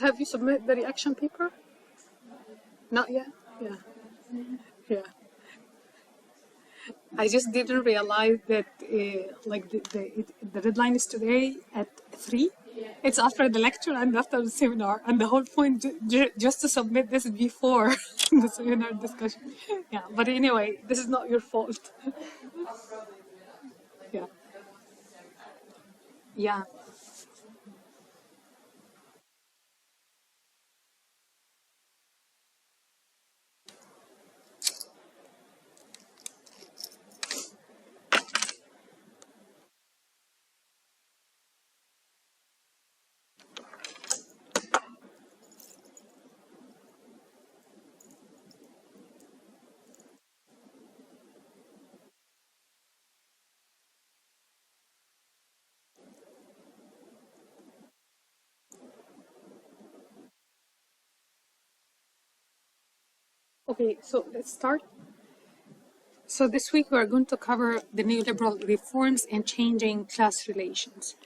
Have you submitted the reaction paper? Not yet? Yeah. Yeah. I just didn't realize that like the deadline is today at 3. It's after the lecture and after the seminar, and the whole point just to submit this before the seminar discussion. Yeah, but anyway, this is not your fault. Yeah. Yeah. Okay, so let's start. So this week we're going to cover the neoliberal reforms and changing class relations.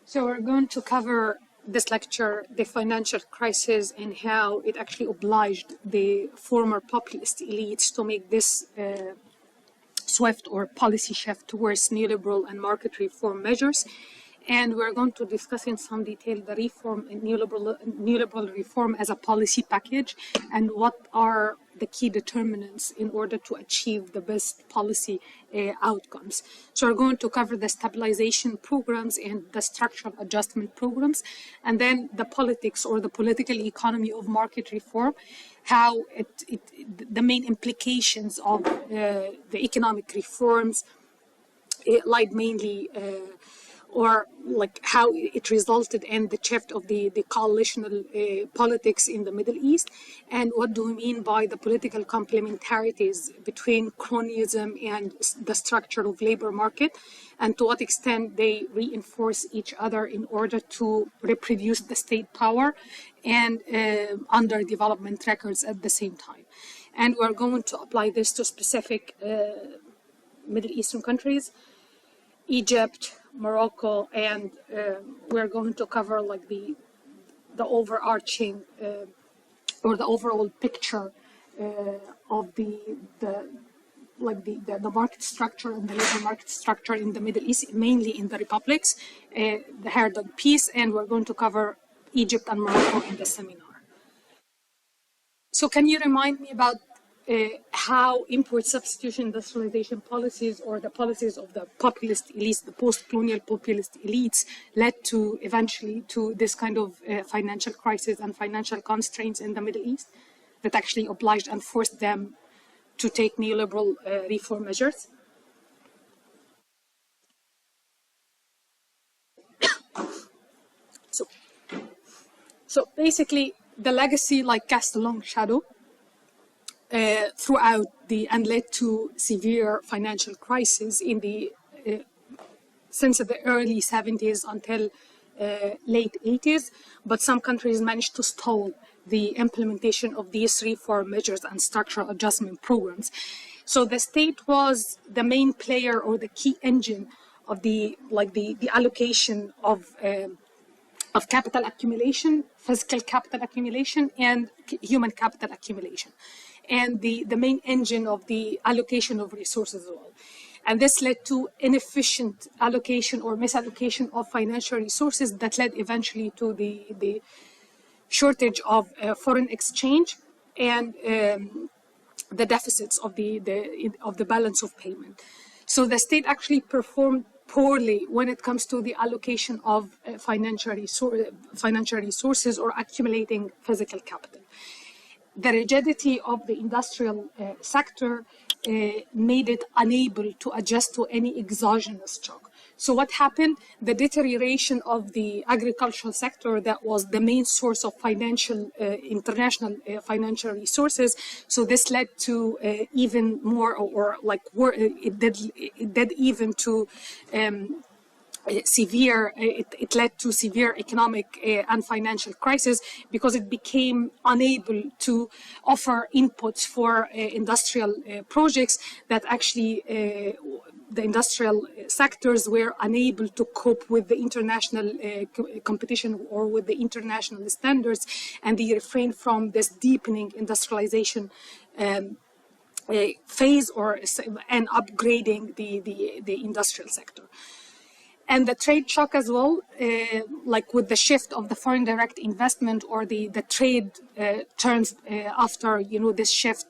So we're going to cover this lecture, the financial crisis and how it actually obliged the former populist elites to make this swift or policy shift towards neoliberal and market reform measures. And we're going to discuss in some detail the reform and neoliberal reform as a policy package and what are the key determinants in order to achieve the best policy outcomes. So we're going to cover the stabilization programs and the structural adjustment programs, and then the politics or the political economy of market reform, how the main implications of the economic reforms lied mainly or like how it resulted in the shift of the coalitional politics in the Middle East, and what do we mean by the political complementarities between cronyism and the structure of labor market, and to what extent they reinforce each other in order to reproduce the state power and under development records at the same time. And we're going to apply this to specific Middle Eastern countries, Egypt, Morocco, and we're going to cover like the overarching or the overall picture of the market structure and the labor market structure in the Middle East, mainly in the republics, the Herdog piece, and we're going to cover Egypt and Morocco in the seminar. So can you remind me about how import substitution industrialization policies or the policies of the populist elites, the post-colonial populist elites, led to eventually to this kind of financial crisis and financial constraints in the Middle East that actually obliged and forced them to take neoliberal reform measures? So basically, the legacy like cast a long shadow throughout and led to severe financial crisis in the since the early 70s until late 80s, but some countries managed to stall the implementation of these reform measures and structural adjustment programs. So the state was the main player or the key engine of the allocation of capital accumulation, physical capital accumulation, and human capital accumulation, and the main engine of the allocation of resources as well. And this led to inefficient allocation or misallocation of financial resources that led eventually to the shortage of foreign exchange and the deficits of the balance of payment. So the state actually performed poorly when it comes to the allocation of financial resources or accumulating physical capital. The rigidity of the industrial sector made it unable to adjust to any exogenous shock. So what happened? The deterioration of the agricultural sector that was the main source of international financial resources. So this led to even more, it did even to it led to severe economic and financial crisis because it became unable to offer inputs for industrial projects that actually the industrial sectors were unable to cope with the international competition or with the international standards, and they refrained from this deepening industrialization phase and upgrading the industrial sector. And the trade shock as well, like with the shift of the foreign direct investment or the trade terms after, this shift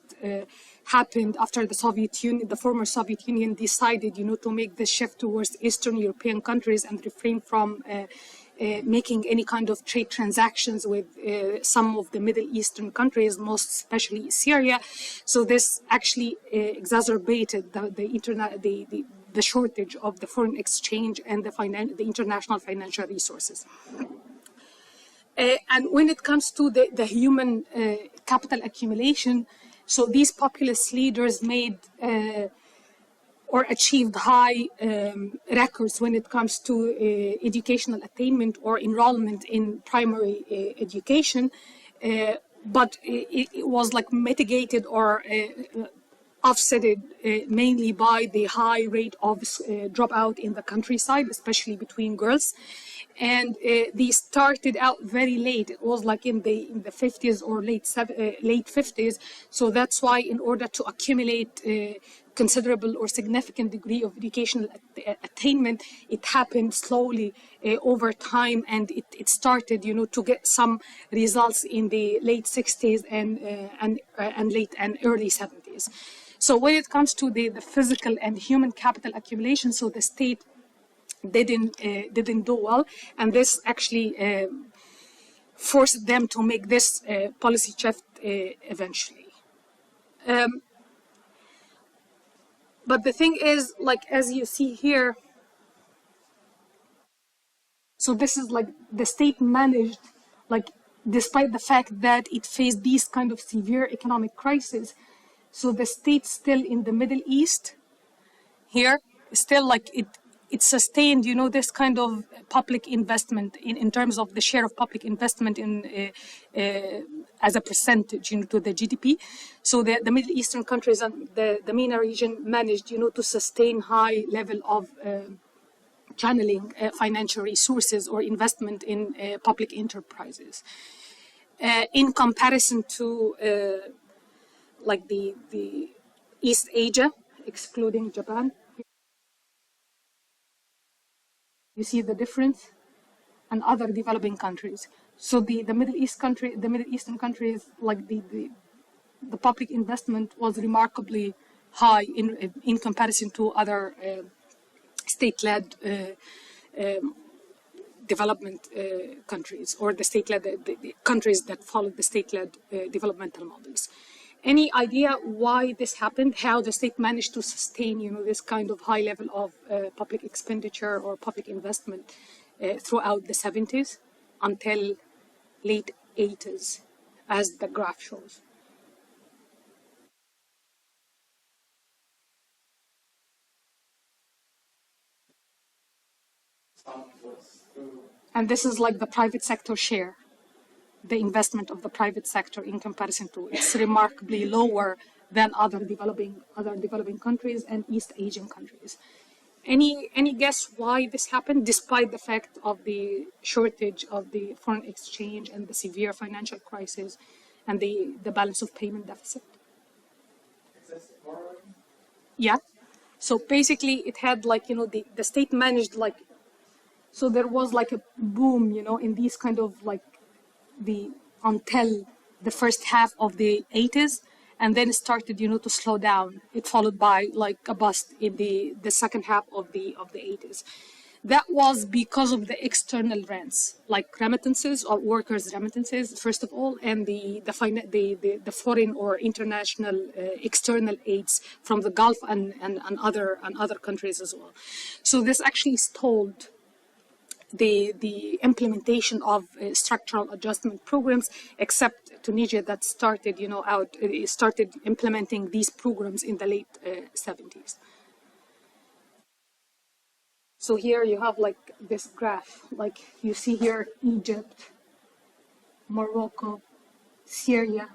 happened after the Soviet Union, the former Soviet Union decided, to make this shift towards Eastern European countries and refrain from making any kind of trade transactions with some of the Middle Eastern countries, most especially Syria. So this actually exacerbated the shortage of the foreign exchange and the international financial resources. And when it comes to the human capital accumulation, so these populist leaders made or achieved high records when it comes to educational attainment or enrollment in primary education, but it was like mitigated or offsetted mainly by the high rate of dropout in the countryside, especially between girls. And they started out very late. It was like in the 50s or late 50s. So that's why, in order to accumulate considerable or significant degree of educational attainment, it happened slowly over time, and it started, to get some results in the late 60s and late and early 70s. So when it comes to the physical and human capital accumulation, so the state didn't do well, and this actually forced them to make this policy shift eventually. But the thing is, like, as you see here, so this is like the state managed, like, despite the fact that it faced these kind of severe economic crises, so the state still in the Middle East here, still like it sustained, this kind of public investment in terms of the share of public investment in as a percentage, to the GDP. So the Middle Eastern countries and the MENA region managed, to sustain high level of channeling financial resources or investment in public enterprises. In comparison to like the East Asia, excluding Japan, you see the difference, and other developing countries. So the Middle Eastern countries, like the public investment was remarkably high in comparison to other state-led development countries, or the state-led the countries that followed the state-led developmental models. Any idea why this happened? How the state managed to sustain, this kind of high level of public expenditure or public investment throughout the 70s until late 80s, as the graph shows? And this is like the private sector share, the investment of the private sector in comparison to, it's remarkably lower than other developing countries and East Asian countries. Any guess why this happened, despite the fact of the shortage of the foreign exchange and the severe financial crisis and the balance of payment deficit? Yeah. So basically it had like, the state managed like, so there was like a boom, in these kind of like until the first half of the 80s, and then it started, to slow down. It followed by like a bust in the second half of the 80s. That was because of the external rents, like remittances or workers' remittances, first of all, and the foreign or international external aids from the Gulf and other countries as well. So this actually stalled the implementation of structural adjustment programs, except Tunisia that started, started implementing these programs in the late 70s. So here you have like this graph, like you see here Egypt, Morocco, Syria,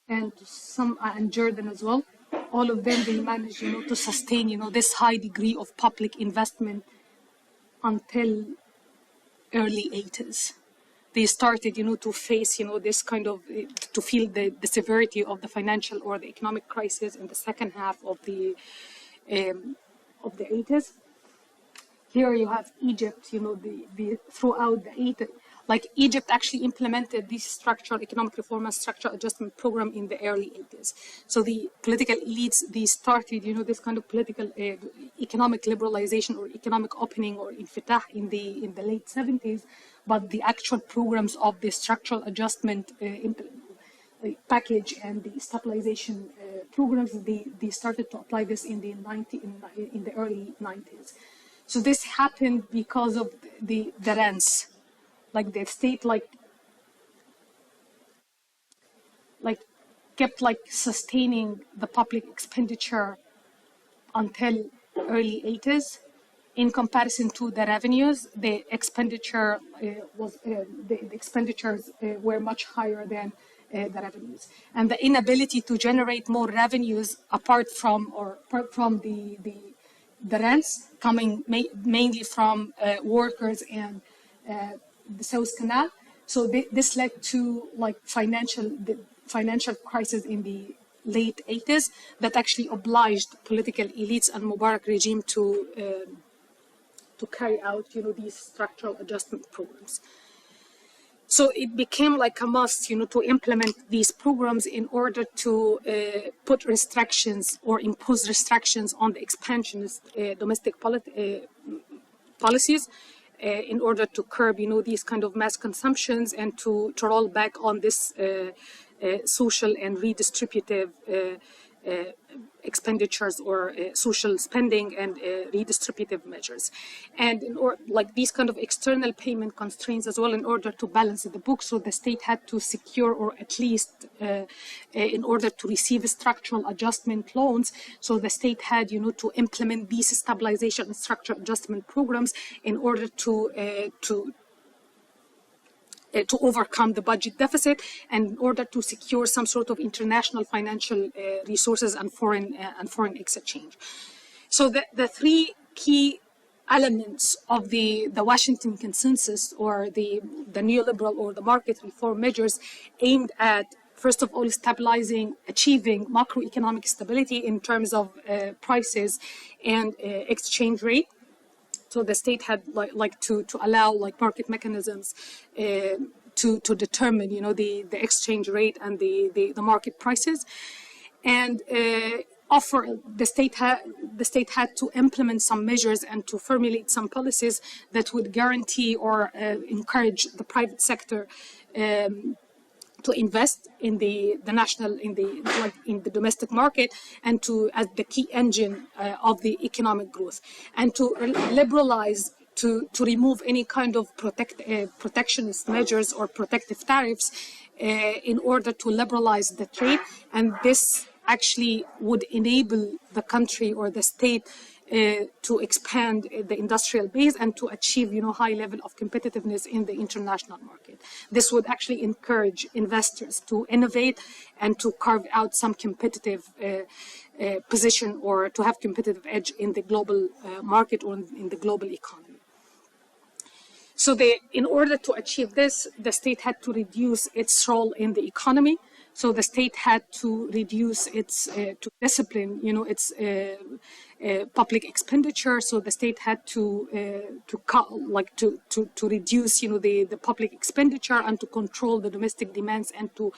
and Jordan as well, all of them, they managed, to sustain, this high degree of public investment until early 80s. They started, to face, this kind of, to feel the severity of the financial or the economic crisis in the second half of the 80s. Here you have Egypt, the throughout the 80s. Like Egypt actually implemented this structural economic reform and structural adjustment program in the early 80s. So the political elites, they started, this kind of political economic liberalization or economic opening or infitah in the late 70s, but the actual programs of the structural adjustment package and the stabilization programs, they started to apply this in the early 90s. So this happened because of the rents. Like the state kept sustaining the public expenditure until early 80s. In comparison to the revenues, the expenditure the expenditures were much higher than the revenues, and the inability to generate more revenues apart from the rents coming mainly from workers and the Suez Canal. So this led to the financial crisis in the late 80s that actually obliged political elites and Mubarak regime to carry out, these structural adjustment programs. So it became like a must, to implement these programs in order to put restrictions or impose restrictions on the expansionist domestic policies in order to curb, these kind of mass consumptions and to roll back on this social and redistributive expenditures or social spending and redistributive measures. And these kind of external payment constraints as well in order to balance the books. So the state had to secure, or at least in order to receive structural adjustment loans. So the state had, to implement these stabilization and structural adjustment programs in order to overcome the budget deficit and in order to secure some sort of international financial resources and foreign exchange. So the three key elements of the Washington Consensus or the neoliberal or the market reform measures aimed at, first of all, stabilizing, achieving macroeconomic stability in terms of prices and exchange rate. So the state had to allow market mechanisms to determine, the exchange rate and the market prices, and the state had to implement some measures and to formulate some policies that would guarantee or encourage the private sector to invest in the domestic market and to as the key engine of the economic growth, and to liberalize, to remove any kind of protectionist measures or protective tariffs in order to liberalize the trade. And this actually would enable the country or the state to expand the industrial base and to achieve, high level of competitiveness in the international market. This would actually encourage investors to innovate and to carve out some competitive position or to have competitive edge in the global market or in the global economy. So in order to achieve this, the state had to reduce its role in the economy. So the state had to reduce its, to discipline, its public expenditure. So the state had to reduce, the public expenditure and to control the domestic demands and to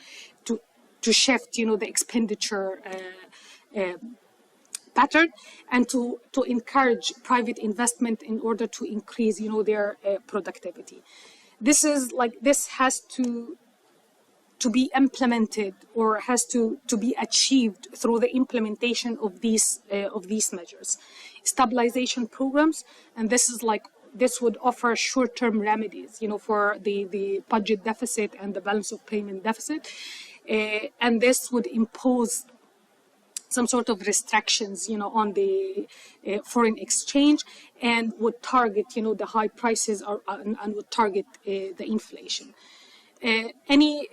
shift, the expenditure pattern, and to encourage private investment in order to increase, their productivity. This has to be implemented or has to be achieved through the implementation of these measures, stabilization programs, and this would offer short-term remedies, for the budget deficit and the balance of payment deficit, and this would impose some sort of restrictions, on the foreign exchange, and would target, the high prices and would target the inflation. Any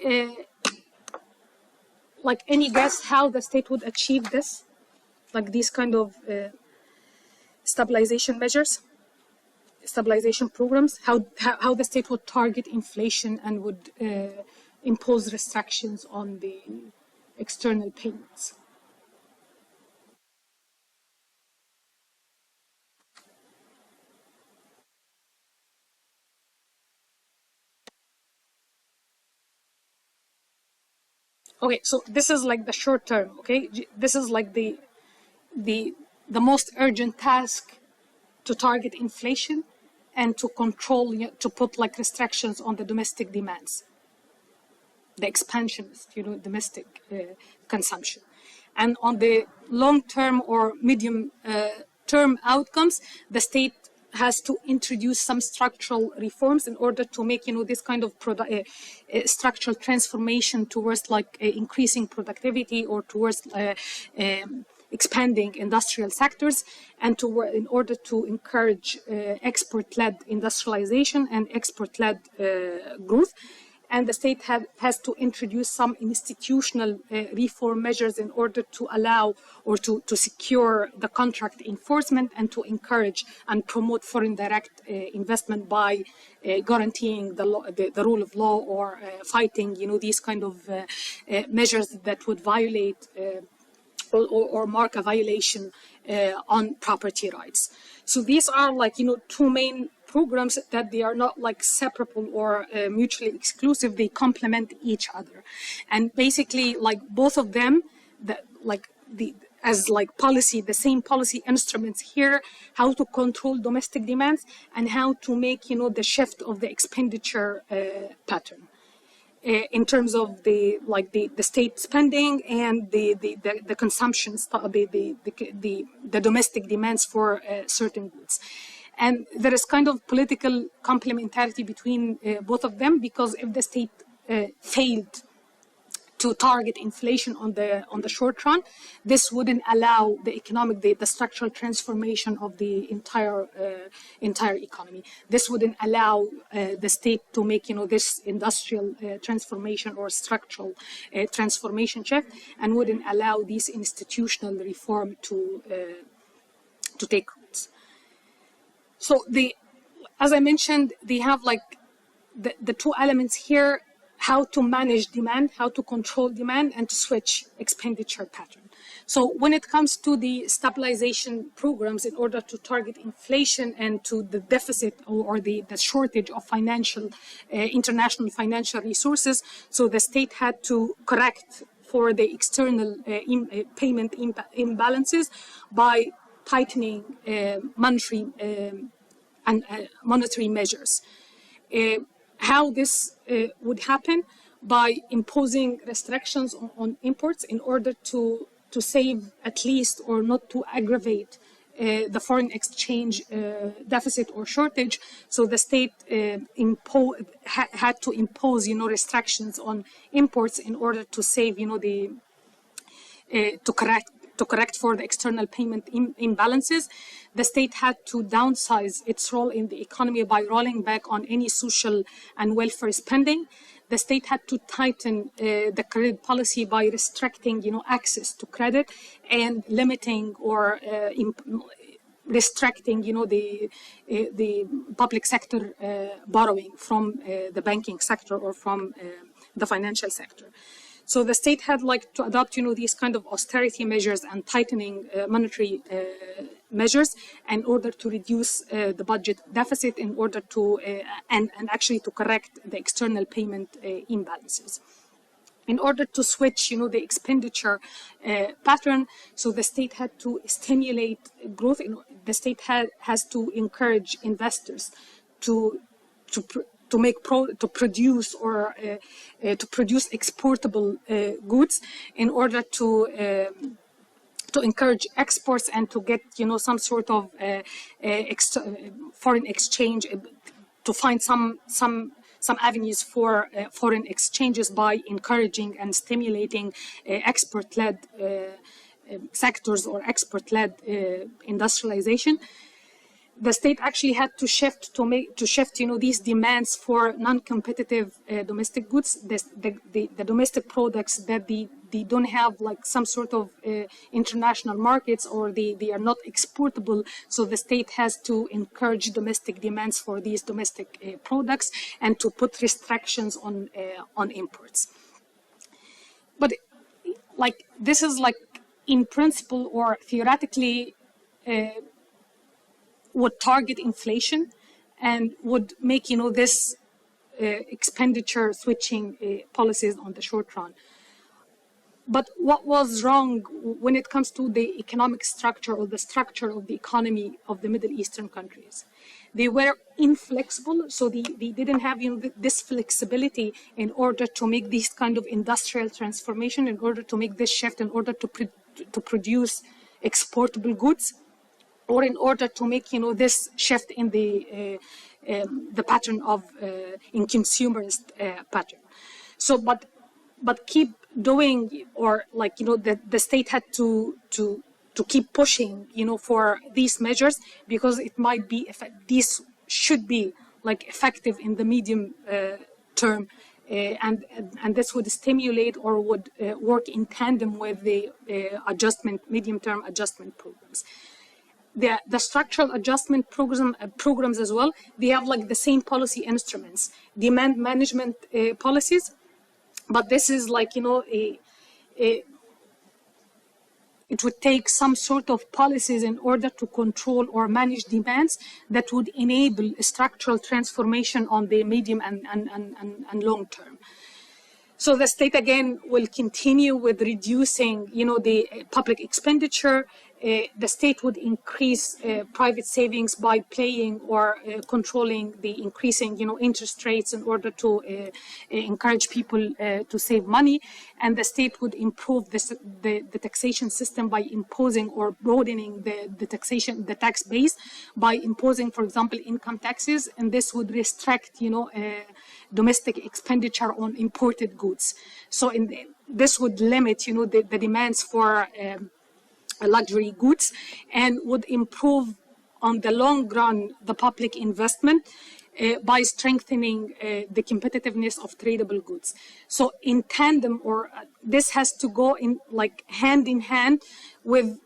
guess how the state would achieve this? like these kind of stabilization measures, stabilization programs, how the state would target inflation and would impose restrictions on the external payments. Okay, so this is like the short term. Okay, this is like the the most urgent task to target inflation and to control, to put like restrictions on the domestic demands, the expansionist, domestic consumption. And on the long-term or medium-term outcomes, the state has to introduce some structural reforms in order to make, this kind of structural transformation towards like increasing productivity or towards expanding industrial sectors, and in order to encourage export-led industrialization and export-led growth. And the state has to introduce some institutional reform measures in order to allow or to secure the contract enforcement and to encourage and promote foreign direct investment by guaranteeing the rule of law or fighting, these kind of measures that would violate or mark a violation on property rights. So these are like, two main programs that they are not like separable or mutually exclusive. They complement each other. And basically like both of them, as like policy, the same policy instruments here, how to control domestic demands and how to make, the shift of the expenditure pattern. In terms of the state spending and the consumption, the domestic demands for certain goods. And there is kind of political complementarity between both of them, because if the state failed to target inflation on the short run, this wouldn't allow the structural transformation of the entire economy. This wouldn't allow the state to make this industrial transformation or structural transformation shift, and wouldn't allow these institutional reform to take roots. So as I mentioned, they have like the two elements here: how to manage demand, how to control demand, and to switch expenditure pattern. So when it comes to the stabilization programs, in order to target inflation and to the deficit or the shortage of international financial resources, so the state had to correct for the external payment imbalances by tightening monetary measures. How this would happen? By imposing restrictions on imports in order to save at least, or not to aggravate, the foreign exchange deficit or shortage. So the state had to impose, restrictions on imports in order to save, to correct for the external payment imbalances. The state had to downsize its role in the economy by rolling back on any social and welfare spending. The state had to tighten the credit policy by restricting, access to credit and limiting or restricting, the public sector borrowing from the banking sector or from the financial sector. So the state had like to adopt, these kind of austerity measures and tightening monetary measures in order to reduce the budget deficit, in order to and actually to correct the external payment imbalances. In order to switch, the expenditure pattern, so the state had to stimulate growth. The state has to encourage investors to produce or to produce exportable goods in order to encourage exports and to get, some sort of foreign exchange, to find some avenues for foreign exchanges by encouraging and stimulating export-led sectors or export-led industrialization. The state actually had to shift these demands for non-competitive domestic goods, the domestic products that the they don't have like some sort of international markets, or they are not exportable. So the state has to encourage domestic demands for these domestic products and to put restrictions on imports. But like this is like in principle or theoretically would target inflation and would make this expenditure switching policies on the short run. But what was wrong when it comes to the economic structure or the structure of the economy of the Middle Eastern countries? They were inflexible, so they didn't have this flexibility in order to make this kind of industrial transformation, in order to make this shift, in order to produce exportable goods, or in order to make this shift in the pattern of in consumerist pattern. So, but keep doing, or like the state had to keep pushing for these measures, because it might be these should be like effective in the medium term, and this would stimulate or would work in tandem with the medium term adjustment programs. The structural adjustment programs as well, they have like the same policy instruments, demand management policies, but this is like it would take some sort of policies in order to control or manage demands that would enable a structural transformation on the medium and long term. So the state again will continue with reducing the public expenditure. The state would increase private savings by playing or controlling the increasing interest rates in order to encourage people to save money, and the state would improve the taxation system by imposing or broadening the tax base by imposing, for example, income taxes, and this would restrict domestic expenditure on imported goods. So this would limit the demands for luxury goods, and would improve on the long run the public investment by strengthening the competitiveness of tradable goods. So in tandem, or this has to go in like hand in hand with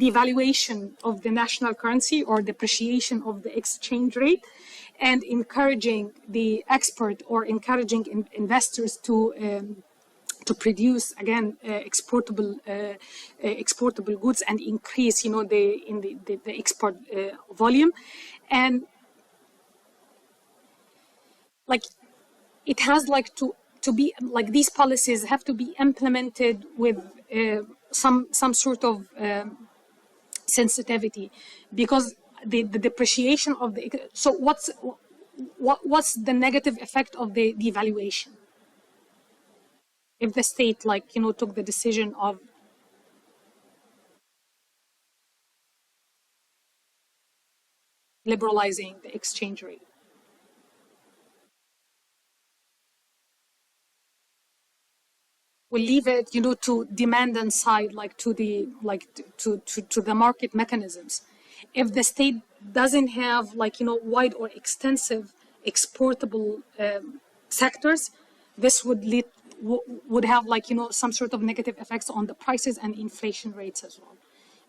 devaluation of the national currency or depreciation of the exchange rate, and encouraging the export or encouraging investors to produce again exportable goods and increase the export volume. And like it has like to be like these policies have to be implemented with some sort of sensitivity, because the depreciation of the, so what's the negative effect of the devaluation if the state took the decision of liberalizing the exchange rate? We'll leave it to demand and side, to the market mechanisms. If the state doesn't have wide or extensive exportable sectors, this would have some sort of negative effects on the prices and inflation rates as well,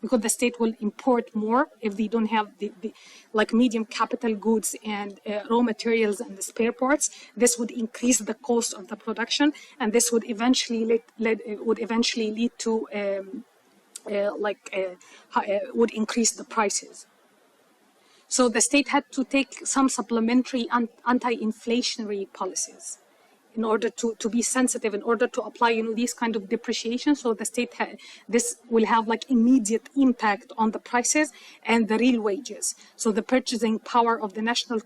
because the state will import more if they don't have the medium capital goods and raw materials and the spare parts. This would increase the cost of the production, and this would eventually lead to would increase the prices. So the state had to take some supplementary anti-inflationary policies in order to be sensitive, in order to apply these kind of depreciation. So the state this will have immediate impact on the prices and the real wages. So the purchasing power of the national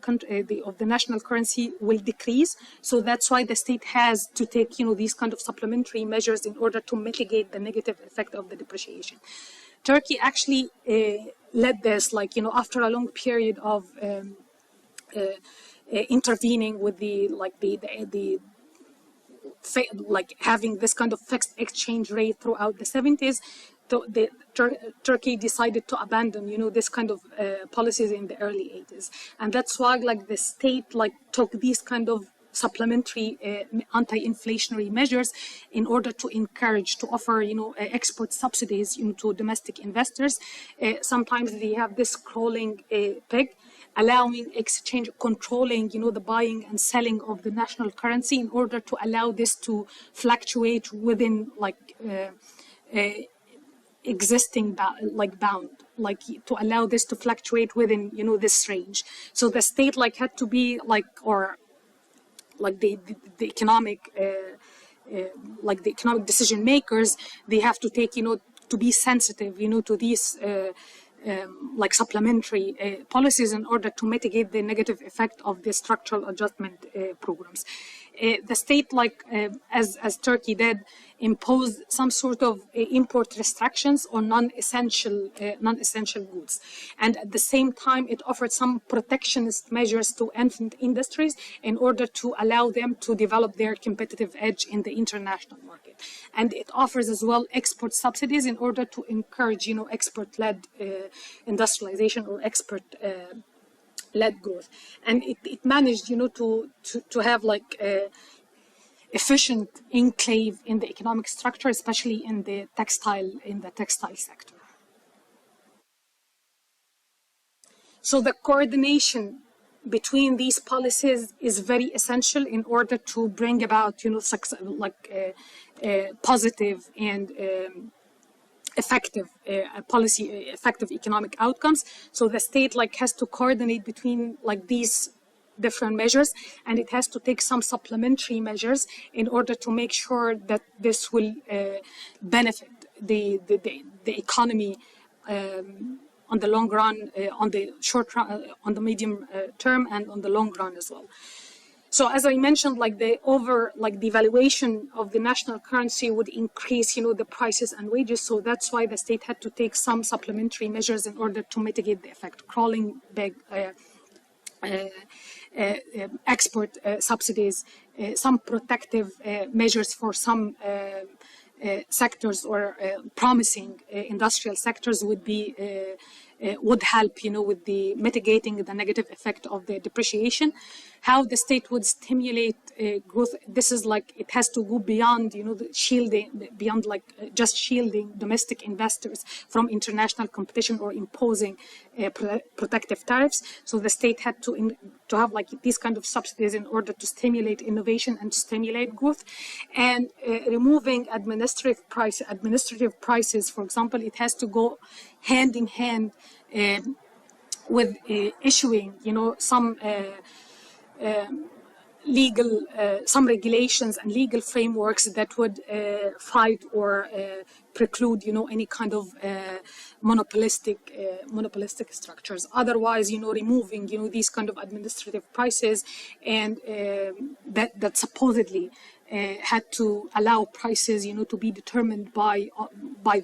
currency will decrease. So that's why the state has to take these kind of supplementary measures in order to mitigate the negative effect of the depreciation. Turkey actually led this after a long period of intervening with having this kind of fixed exchange rate throughout the 70s. Turkey decided to abandon this kind of policies in the early 80s, and that's why the state took these kind of supplementary anti-inflationary measures in order to encourage, to offer, export subsidies to domestic investors. Sometimes they have this crawling peg, allowing exchange, controlling, the buying and selling of the national currency in order to allow this to fluctuate within existing bound, to allow this to fluctuate within, this range. So the state had to be the economic the economic decision makers, they have to take, to be sensitive, to these supplementary policies in order to mitigate the negative effect of the structural adjustment programs. The state, as Turkey did, imposed some sort of import restrictions on non-essential goods, and at the same time it offered some protectionist measures to infant industries in order to allow them to develop their competitive edge in the international market. And it offers as well export subsidies in order to encourage, export-led industrialization or export-led growth. And it managed, to have efficient enclave in the economic structure, especially in the textile sector. So the coordination between these policies is very essential in order to bring about, positive and effective effective economic outcomes. So the state has to coordinate between these different measures, and it has to take some supplementary measures in order to make sure that this will benefit the economy on the long run, on the short run, on the medium term, and on the long run as well. So as I mentioned, the valuation of the national currency would increase, the prices and wages. So that's why the state had to take some supplementary measures in order to mitigate the effect. Crawling back, export subsidies, some protective measures for some sectors or promising industrial sectors would help, with the mitigating the negative effect of the depreciation. How the state would stimulate growth, this is it has to go beyond, the shielding, beyond just shielding domestic investors from international competition or imposing protective tariffs. So the state had to have these kind of subsidies in order to stimulate innovation and to stimulate growth. And removing administrative prices, for example, it has to go hand in hand with issuing, some some regulations and legal frameworks that would fight or preclude, any kind of monopolistic structures. Otherwise, removing, these kind of administrative prices and that supposedly had to allow prices, to be determined by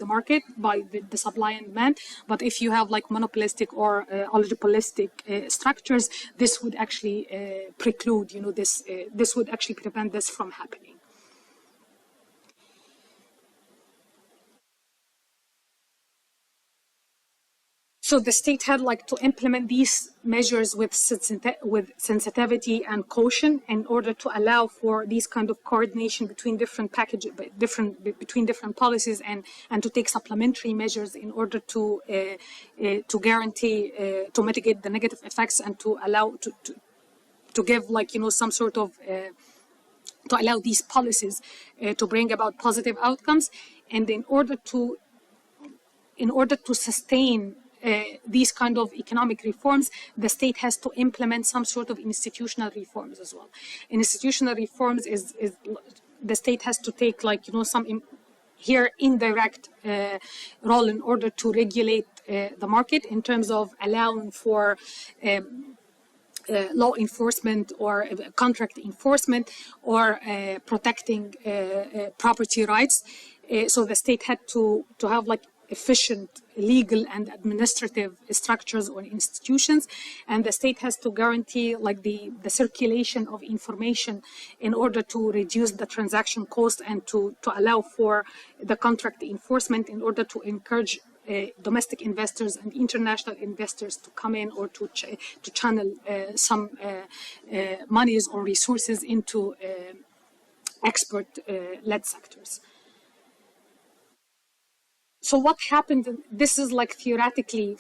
the market, by the supply and demand. But if you have monopolistic or oligopolistic structures, this would actually preclude, this would actually prevent this from happening. So the state had to implement these measures with sensitivity and caution in order to allow for these kind of coordination between different packages, between different policies, and to take supplementary measures in order to guarantee, to mitigate the negative effects, and to allow to give some sort of to allow these policies to bring about positive outcomes. And in order to sustain these kind of economic reforms, the state has to implement some sort of institutional reforms as well. Institutional reforms is the state has to take some indirect role in order to regulate the market in terms of allowing for law enforcement or contract enforcement or protecting property rights. So the state had to have efficient legal and administrative structures or institutions, and the state has to guarantee the circulation of information in order to reduce the transaction cost and to allow for the contract enforcement in order to encourage domestic investors and international investors to come in or to channel some monies or resources into export-led sectors. So what happened, this is like theoretically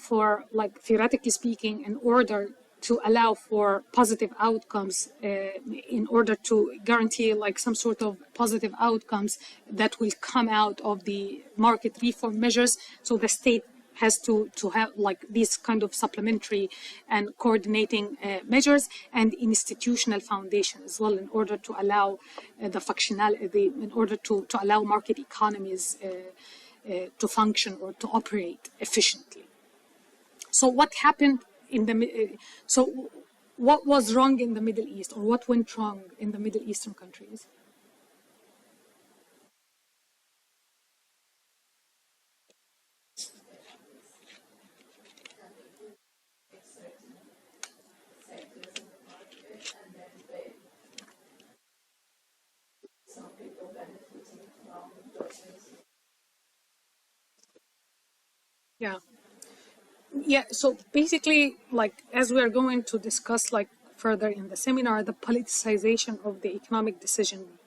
speaking, in order to allow for positive outcomes, in order to guarantee like some sort of positive outcomes that will come out of the market reform measures. So the state has to have like these kind of supplementary and coordinating measures and institutional foundation as well, in order to allow the functionality, in order to allow market economies to function or to operate efficiently. So what happened in the so what was wrong in the Middle East, or what went wrong in the Middle Eastern countries? Yeah. Yeah, so basically, like as we are going to discuss like further in the seminar, the politicization of the economic decision making.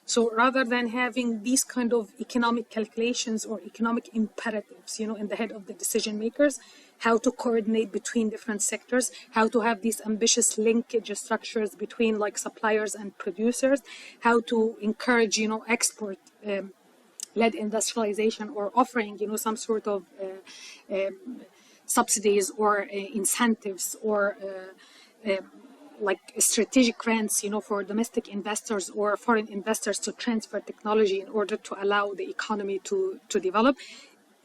So rather than having these kind of economic calculations or economic imperatives, in the head of the decision makers, how to coordinate between different sectors, how to have these ambitious linkage structures between like suppliers and producers, how to encourage, export led industrialization, or offering, some sort of subsidies or incentives or like strategic grants, for domestic investors or foreign investors to transfer technology in order to allow the economy to develop.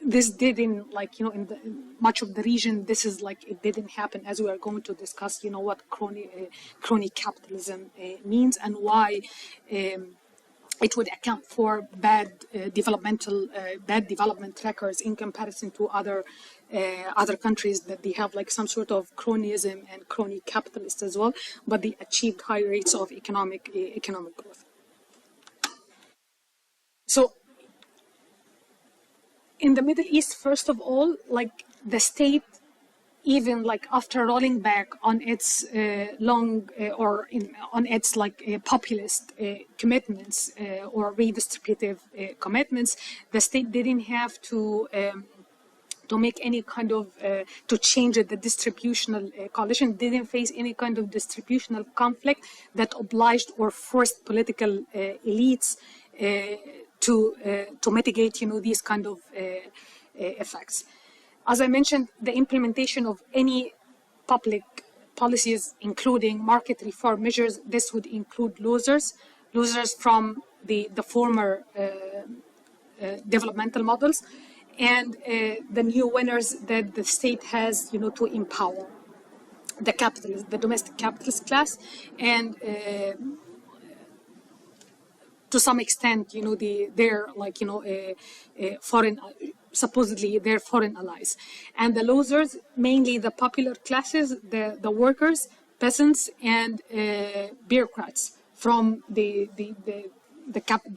This didn't, like, in much of the region, this is like, it didn't happen, as we are going to discuss, what crony capitalism means, and why it would account for bad development records in comparison to other countries that they have like some sort of cronyism and crony capitalist as well, but they achieved high rates of economic growth. So in the Middle East, first of all, like the state, even like after rolling back on its on its like populist commitments or redistributive commitments, the state didn't have to make any kind of to change the distributional coalition, didn't face any kind of distributional conflict that obliged or forced political elites to mitigate, these kind of effects. As I mentioned, the implementation of any public policies, including market reform measures, this would include losers from the former developmental models, and the new winners that the state has, to empower the domestic capitalist class, and to some extent, their like, foreign, supposedly their foreign allies. And the losers, mainly the popular classes, the workers, peasants, and bureaucrats from the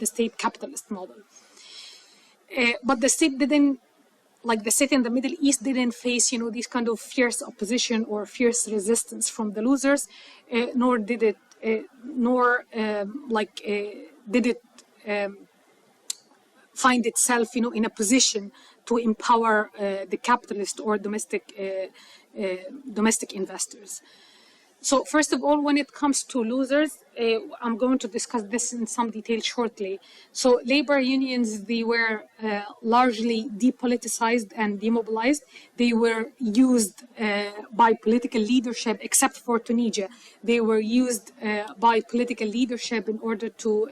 state capitalist model. But the state didn't, like the state in the Middle East didn't face, these kind of fierce opposition or fierce resistance from the losers, nor did it, did it find itself, in a position to empower the capitalist or domestic investors. So first of all, when it comes to losers, I'm going to discuss this in some detail shortly. So labor unions, they were largely depoliticized and demobilized. They were used by political leadership, except for Tunisia. They were used by political leadership in order to,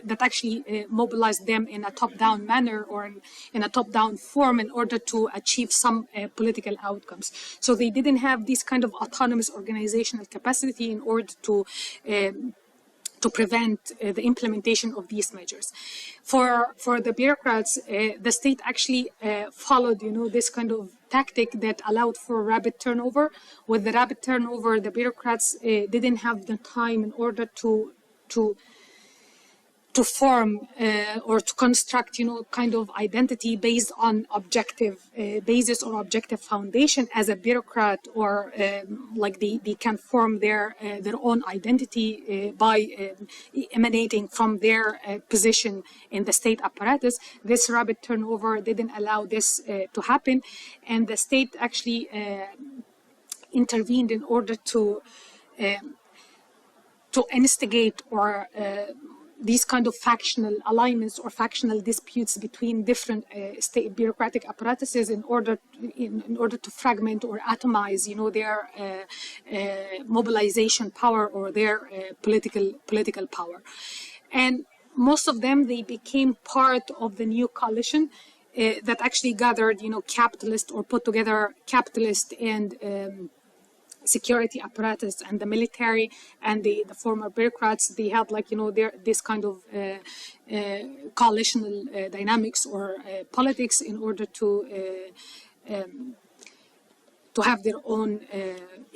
that actually mobilized them in a top-down manner or in a top-down form in order to achieve some political outcomes. So they didn't have this kind of autonomous organizational capacity in order to prevent the implementation of these measures. For the bureaucrats, the state actually followed, this kind of tactic that allowed for rapid turnover. With the rapid turnover, the bureaucrats didn't have the time in order to to form or to construct, kind of identity based on objective basis or objective foundation as a bureaucrat, or like they can form their own identity by emanating from their position in the state apparatus. This rapid turnover didn't allow this to happen, and the state actually intervened in order to instigate or these kind of factional alignments or factional disputes between different state bureaucratic apparatuses in order to fragment or atomize, their mobilization power or their political power. And most of them, they became part of the new coalition that actually gathered, capitalist or put together capitalist and security apparatus and the military and the former bureaucrats. They had this kind of coalitional dynamics or politics in order to have their own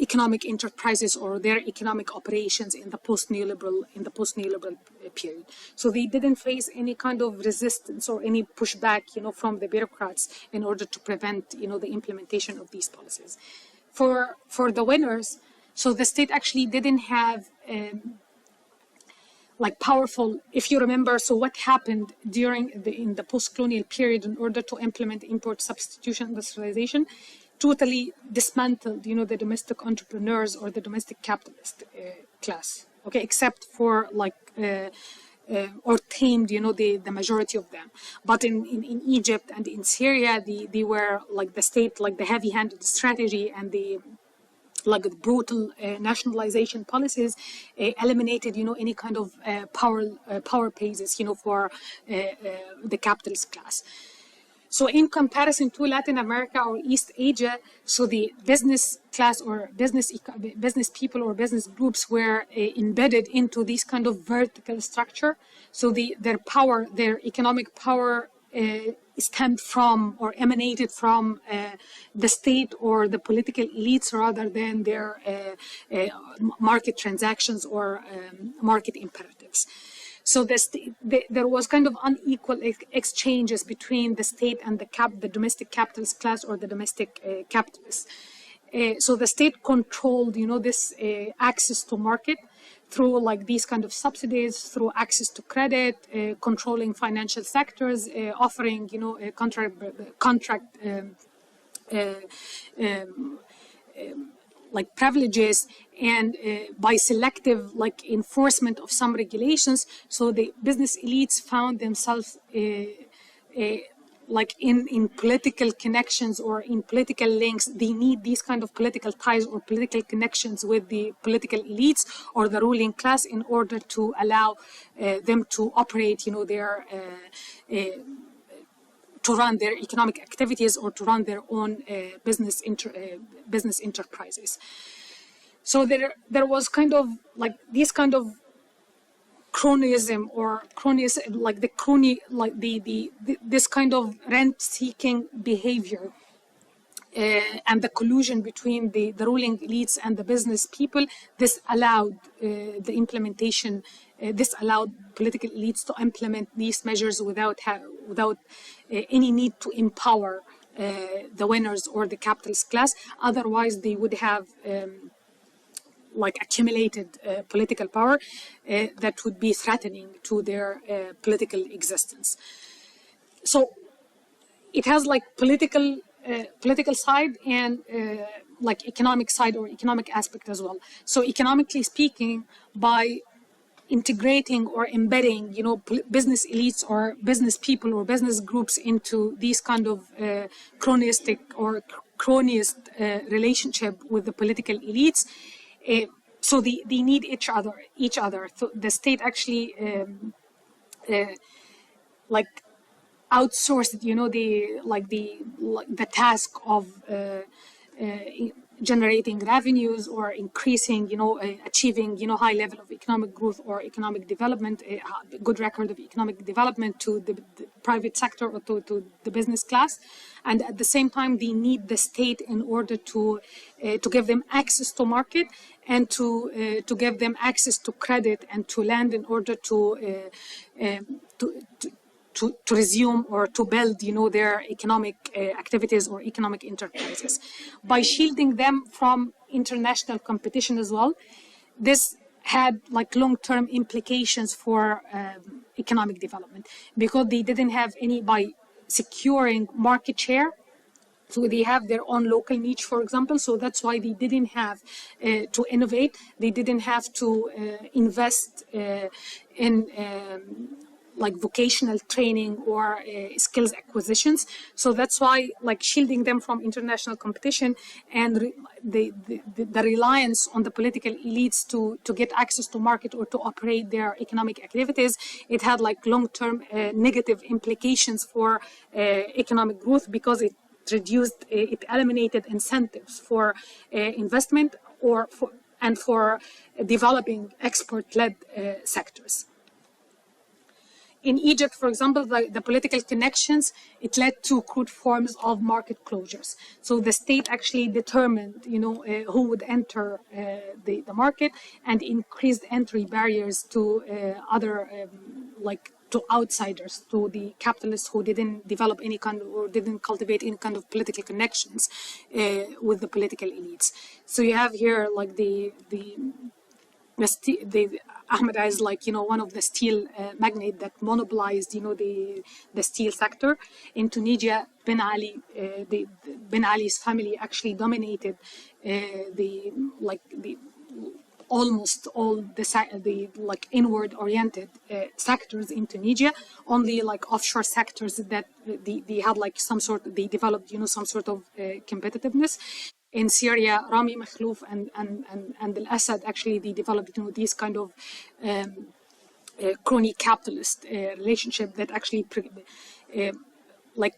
economic enterprises or their economic operations in the post-neoliberal period. So they didn't face any kind of resistance or any pushback, from the bureaucrats in order to prevent, the implementation of these policies. For the winners, so the state actually didn't have powerful, if you remember, so what happened in the post-colonial period in order to implement import substitution industrialization, totally dismantled, the domestic entrepreneurs or the domestic capitalist class, okay, except for or tamed, the majority of them. But in Egypt and in Syria, they were the state, the heavy-handed strategy and the brutal nationalization policies eliminated, any kind of power basis, for the capitalist class. So in comparison to Latin America or East Asia, so the business class or business people or business groups were embedded into this kind of vertical structure. So their power, their economic power stemmed from or emanated from the state or the political elites rather than their market transactions or market imperatives. So there was kind of unequal exchanges between the state and the domestic capitalist class or the domestic capitalists. So the state controlled, this access to market through these kind of subsidies, through access to credit, controlling financial sectors, offering, contract privileges, and by selective enforcement of some regulations. So the business elites found themselves in political connections or in political links. They need these kind of political ties or political connections with the political elites or the ruling class in order to allow them to operate, their to run their economic activities or to run their own business enterprises. So there was kind of this kind of cronyism or this kind of rent-seeking behavior and the collusion between the ruling elites and the business people. This allowed the implementation. This allowed political elites to implement these measures without any need to empower the winners or the capitalist class. Otherwise, they would have accumulated political power that would be threatening to their political existence. So it has political side and economic side or economic aspect as well. So economically speaking, by integrating or embedding, business elites or business people or business groups into these kind of cronyistic or cronyist relationship with the political elites, so they need each other. So the state actually outsourced, the task of generating revenues or increasing, achieving, high level of economic growth or economic development, a good record of economic development to the private sector or to the business class. And at the same time, they need the state in order to give them access to market to give them access to credit and to land in order to resume or to build, their economic activities or economic enterprises. By shielding them from international competition as well, this had like long-term implications for economic development, because they didn't have any, by securing market share, so they have their own local niche, for example. So that's why they didn't have to innovate. They didn't have to invest in like vocational training or skills acquisitions. So that's why, like, shielding them from international competition and the reliance on the political elites to get access to market or to operate their economic activities, it had like long-term negative implications for economic growth, because it eliminated incentives for investment and for developing export-led sectors. In Egypt, for example, the political connections, it led to crude forms of market closures. So the state actually determined, who would enter the market, and increased entry barriers to other, to outsiders, to the capitalists who didn't develop any kind of, or didn't cultivate any kind of political connections with the political elites. So you have here like Ahmed is like, one of the steel magnate that monopolized, the steel sector. In Tunisia, Ben Ali's family actually dominated almost all the like inward-oriented sectors in Tunisia. Only like offshore sectors that they had like they developed, some sort of competitiveness. In Syria, Rami Makhlouf and Al-Assad, actually, they developed, these kind of crony capitalist relationship that actually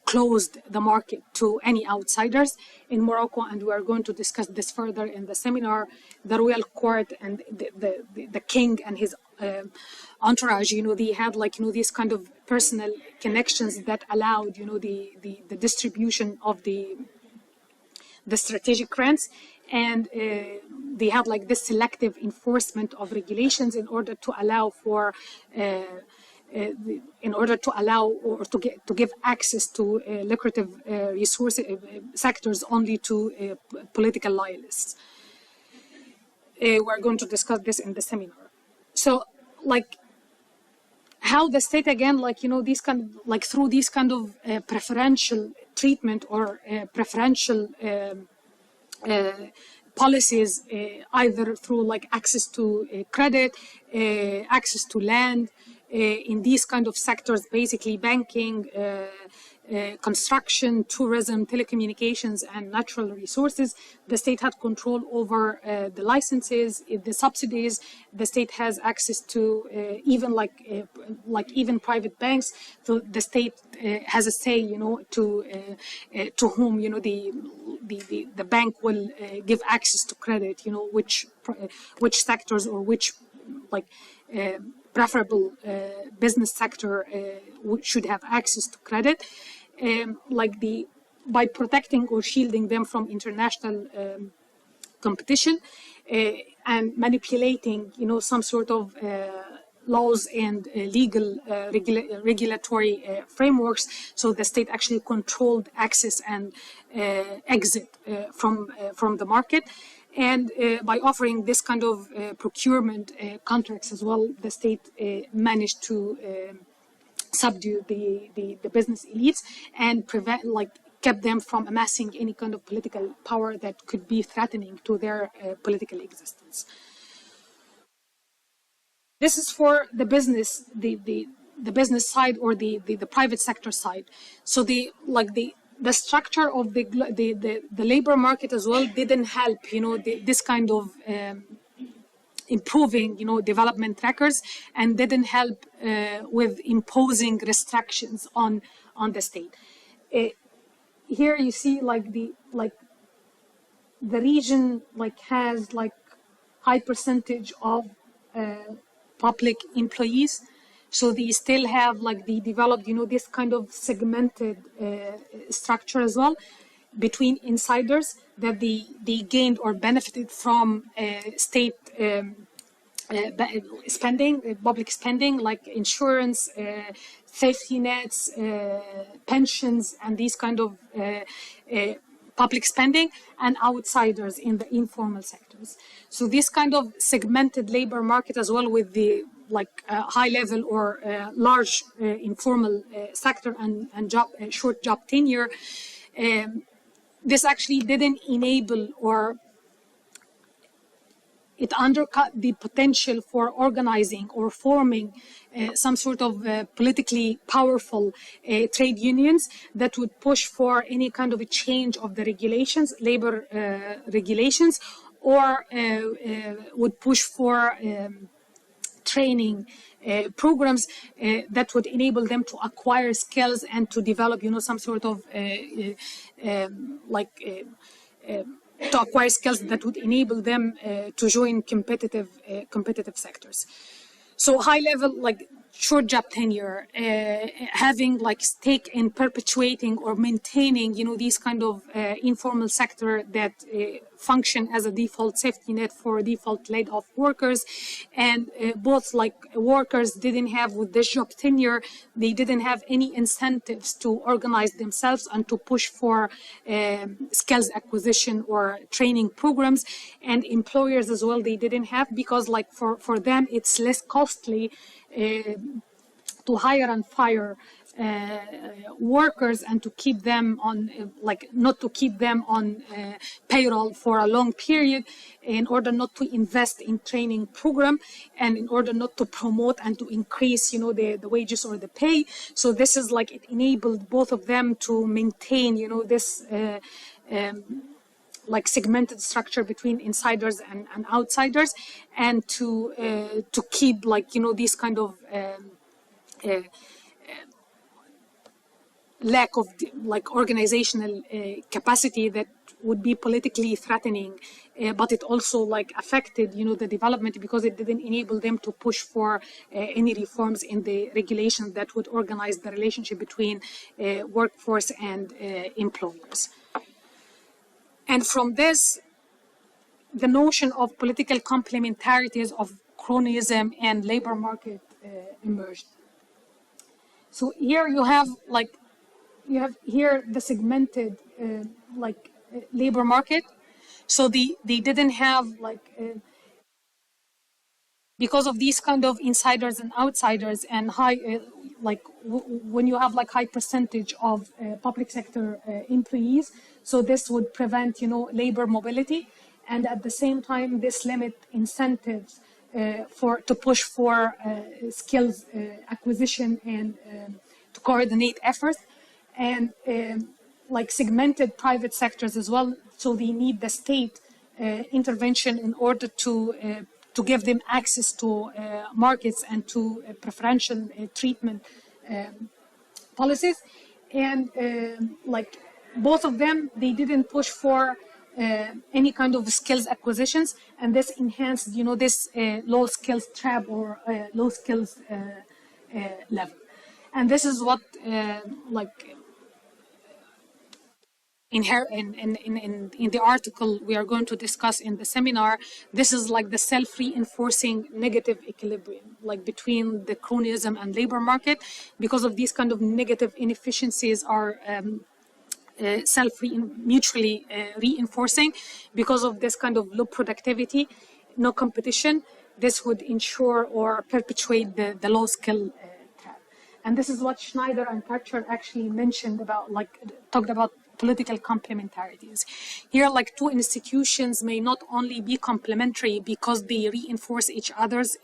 closed the market to any outsiders. In Morocco, and we are going to discuss this further in the seminar, the royal court and the king and his entourage, they had these kind of personal connections that allowed, the distribution of the strategic grants, and they had like this selective enforcement of regulations in order to allow for or to give access to lucrative resource sectors only to political loyalists. We're going to discuss this in the seminar. So, like, how the state, again, these kind of, through these kind of preferential treatment or preferential policies, either through access to credit, access to land, in these kind of sectors, basically banking, construction, tourism, telecommunications, and natural resources. The state had control over the licenses, the subsidies. The state has access to even private banks. So the state has a say, to whom the bank will give access to credit. Which sectors or which preferable business sector should have access to credit, by protecting or shielding them from international competition, and manipulating, some sort of laws and legal regulatory frameworks. So the state actually controlled access and exit from the market. And by offering this kind of procurement contracts as well, the state managed to subdue the business elites and kept them from amassing any kind of political power that could be threatening to their political existence. This is for the business, the business side or the private sector side. So the structure of the labor market as well didn't help, this kind of improving, development records, and didn't help with imposing restrictions on the state. Here you see the region has high percentage of public employees. So they still have they developed, this kind of segmented structure as well. between insiders that they gained or benefited from state spending, public spending, like insurance, safety nets, pensions, and these kind of public spending, and outsiders in the informal sectors. So this kind of segmented labor market as well, with the high level or large informal sector and short job tenure, this actually didn't enable, or it undercut the potential for organizing or forming some sort of politically powerful trade unions that would push for any kind of a change of the regulations, labor regulations, or would push for training programs that would enable them to acquire skills and to develop, some sort of to acquire skills that would enable them to join competitive sectors. So high level, short job tenure, having stake in perpetuating or maintaining, these kind of informal sector that function as a default safety net for default laid off workers. And both workers didn't have, with this job tenure, they didn't have any incentives to organize themselves and to push for skills acquisition or training programs. And employers as well, they didn't have, because for them, it's less costly to hire and fire workers and to keep them on, not to keep them on payroll for a long period, in order not to invest in training program and in order not to promote and to increase, the wages or the pay. So this is it enabled both of them to maintain, this segmented structure between insiders and outsiders, and to keep these kind of lack of organizational capacity that would be politically threatening, but it also affected the development, because it didn't enable them to push for any reforms in the regulations that would organize the relationship between workforce and employers. And from this, the notion of political complementarities of cronyism and labor market emerged. So here you have here the segmented labor market. So they didn't have because of these kind of insiders and outsiders and high when you have high percentage of public sector employees, so this would prevent labor mobility, and at the same time this limit incentives to push for skills acquisition and to coordinate efforts, and segmented private sectors as well. So they need the state intervention in order to give them access to markets and to preferential treatment policies. And both of them, they didn't push for any kind of skills acquisitions, and this enhanced, this low skills trap or low skills level. And this is what in the article we are going to discuss in the seminar. This is the self-reinforcing negative equilibrium, between the cronyism and labor market, because of these kind of negative inefficiencies are mutually reinforcing. Because of this kind of low productivity, no competition, this would ensure or perpetuate the low skill trap. And this is what Schneider and Karcher actually mentioned about, talked about political complementarities. Here, two institutions may not only be complementary because they reinforce each other's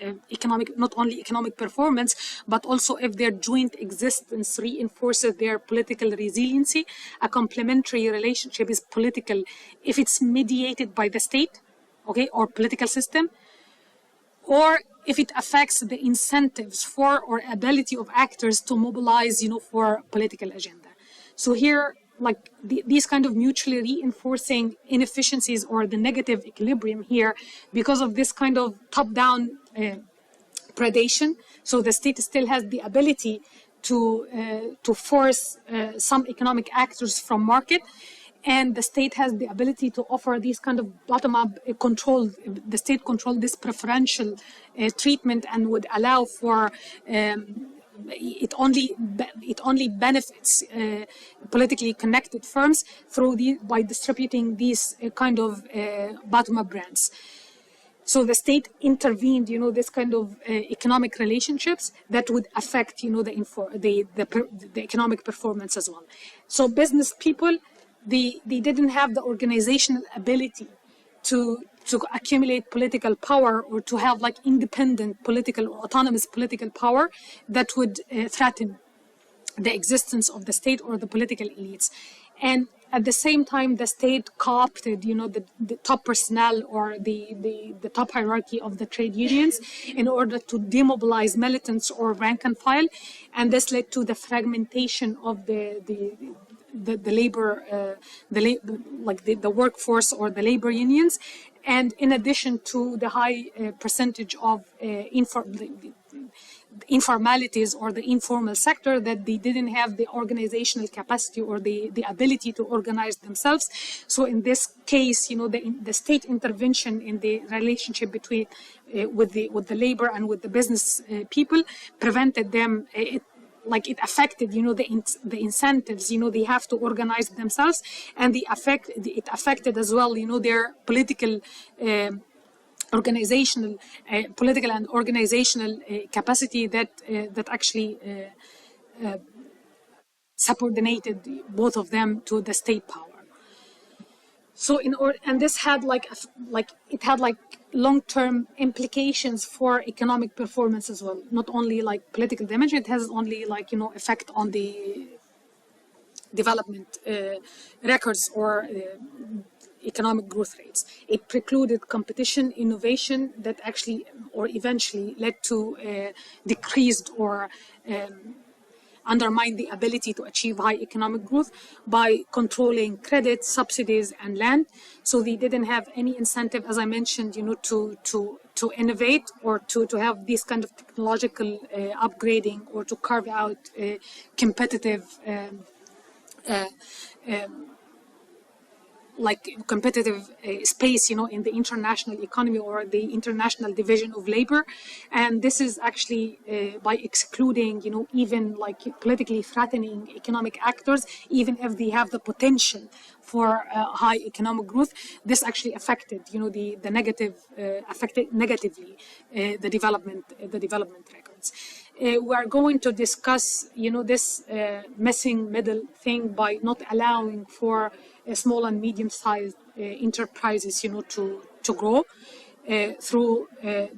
not only economic performance, but also if their joint existence reinforces their political resiliency. A complementary relationship is political if it's mediated by the state, or political system, or if it affects the incentives for or ability of actors to mobilize, for political agenda. So here, these kind of mutually reinforcing inefficiencies or the negative equilibrium here, because of this kind of top-down predation. So the state still has the ability to force some economic actors from market, and the state has the ability to offer these kind of bottom-up control. The state controlled this preferential treatment and would allow for it only benefits politically connected firms by distributing these kind of bottom-up grants. So the state intervened, this kind of economic relationships that would affect, the economic performance as well. So business people, they didn't have the organizational ability to accumulate political power or to have like independent political or autonomous political power that would threaten the existence of the state or the political elites. And at the same time, the state co-opted, the top personnel or the top hierarchy of the trade unions in order to demobilize militants or rank and file, and this led to the fragmentation of the labor, the workforce or the labor unions, and in addition to the high percentage of informalities or the informal sector, that they didn't have the organizational capacity or the ability to organize themselves. So in this case, the state intervention in the relationship between with the labor and with the business people prevented them. It affected, the incentives, they have to organize themselves, and it affected as well, their political political and organizational capacity that actually subordinated both of them to the state power. So and this had it had long-term implications for economic performance as well. Not only political damage, it has only effect on the development records or economic growth rates. It precluded competition, innovation that actually or eventually led to decreased or undermine the ability to achieve high economic growth by controlling credit, subsidies, and land. So they didn't have any incentive, as I mentioned, to innovate or to have this kind of technological upgrading or to carve out competitive space, in the international economy or the international division of labor. And this is actually by excluding, even politically threatening economic actors, even if they have the potential for high economic growth. This actually affected, affected negatively the development records. We are going to discuss, this missing middle thing by not allowing for small and medium-sized enterprises, to grow through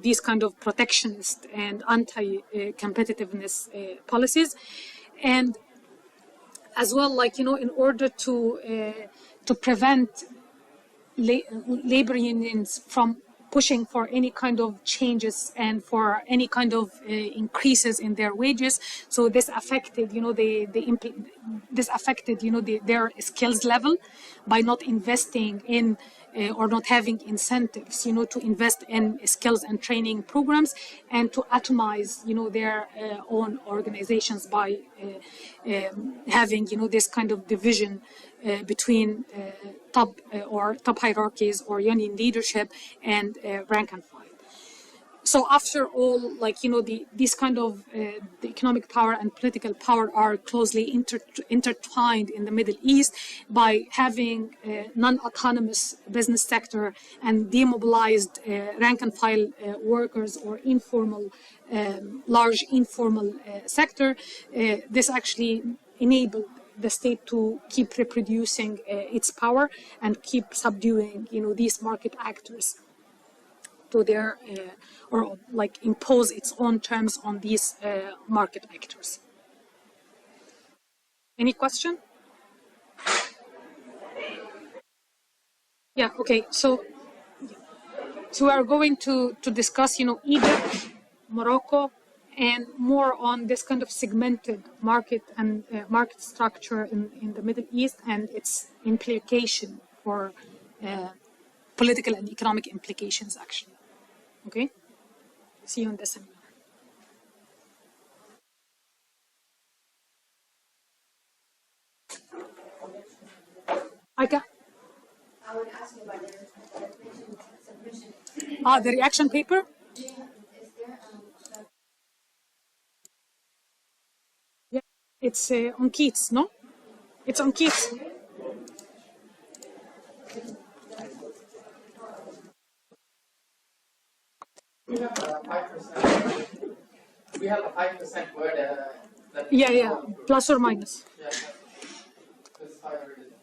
these kind of protectionist and anti-competitiveness policies, and as well, in order to prevent labor unions from pushing for any kind of changes and for any kind of increases in their wages. So this affected, their skills level by not investing in or not having incentives, to invest in skills and training programs, and to atomize, their own organizations by having, this kind of division between top hierarchies or union leadership and rank and file. So after all, these kind of the economic power and political power are closely intertwined in the Middle East by having non-autonomous business sector and demobilized rank and file workers or large informal sector. This actually enabled the state to keep reproducing its power and keep subduing, these market actors to their or impose its own terms on these market actors. Any question? Yeah. Okay. So we are going to discuss, Egypt, Morocco, and more on this kind of segmented market and market structure in the Middle East and its implication for political and economic implications, actually. Okay? See you in the seminar. The reaction paper? Yeah, it's on Keats, no? It's on Keats. We have a 5%. We have a 5% word that. Yeah, plus or minus. Yeah, that's how I read it.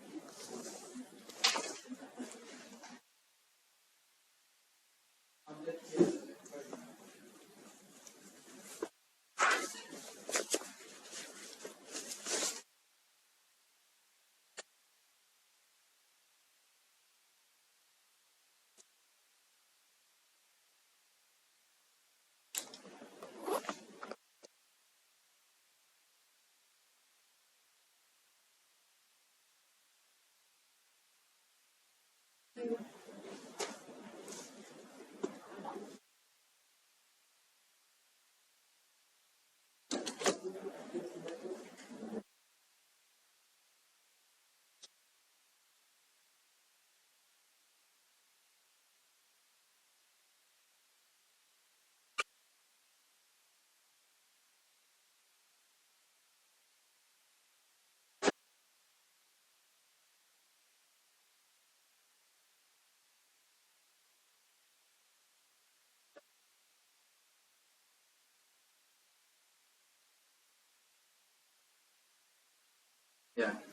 Yeah.